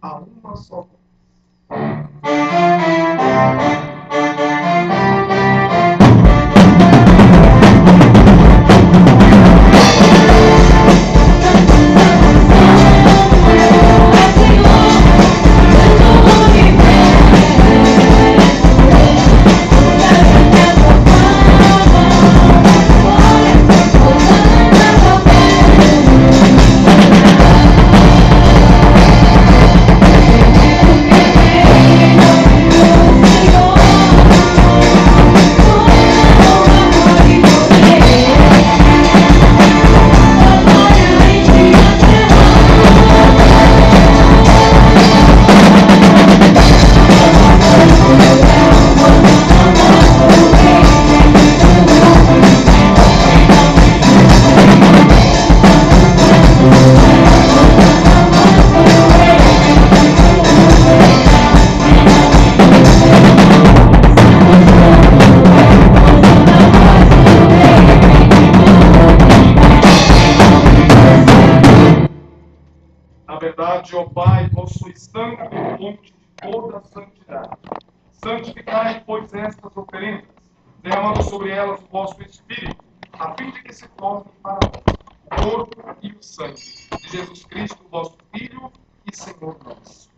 a uma só voz. Ó Pai, vós sois santo e fonte de toda a santidade. Santificai, pois, estas oferendas, derramando sobre elas o vosso Espírito, a fim de que se tornem para nós o corpo e o sangue de Jesus Cristo, vosso Filho e Senhor nosso.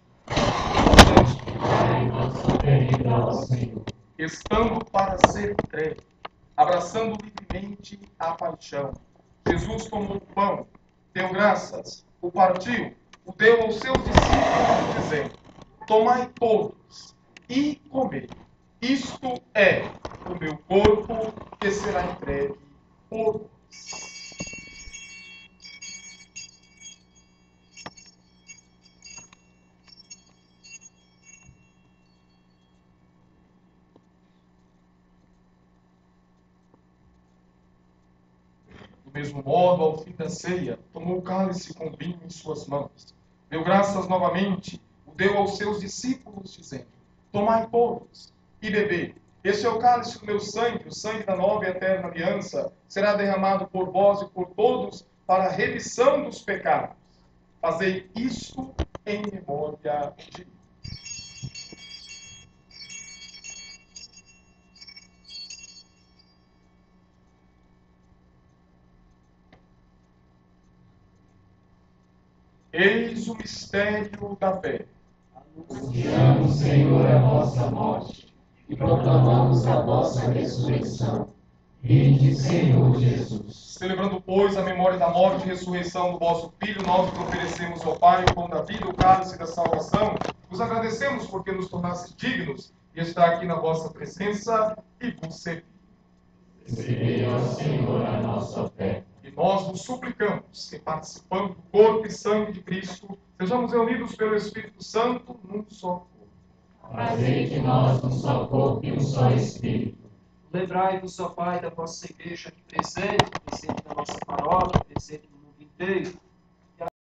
Estando para ser entregue, abraçando livremente a paixão, Jesus tomou o pão, deu graças, o partiu, o deu aos seus discípulos, dizendo: tomai todos e comei. Isto é o meu corpo que será entregue por vós. Do mesmo modo, ao fim da ceia, tomou o cálice com vinho em suas mãos. Deu graças novamente, o deu aos seus discípulos, dizendo: tomai todos e bebei. Este é o cálice do meu sangue, o sangue da nova e eterna aliança, será derramado por vós e por todos para a remissão dos pecados. Fazei isto em memória de mim. Eis o mistério da fé. Anunciamos, Senhor, a vossa morte e proclamamos a vossa ressurreição. Vinde, Senhor Jesus. Celebrando, pois, a memória da morte e ressurreição do vosso Filho, nós vos oferecemos ao Pai o pão da vida, o cálice da salvação. Vos agradecemos porque nos tornastes dignos de estar aqui na vossa presença e vos servir. Recebei, ó Senhor, a nossa oferta. E nós vos suplicamos que, participando do corpo e sangue de Cristo, sejamos reunidos pelo Espírito Santo num só corpo. Fazei de nós um só corpo e um só Espírito. Lembrai-vos, ó Pai, da vossa igreja aqui presente da nossa paróquia, presente no mundo inteiro.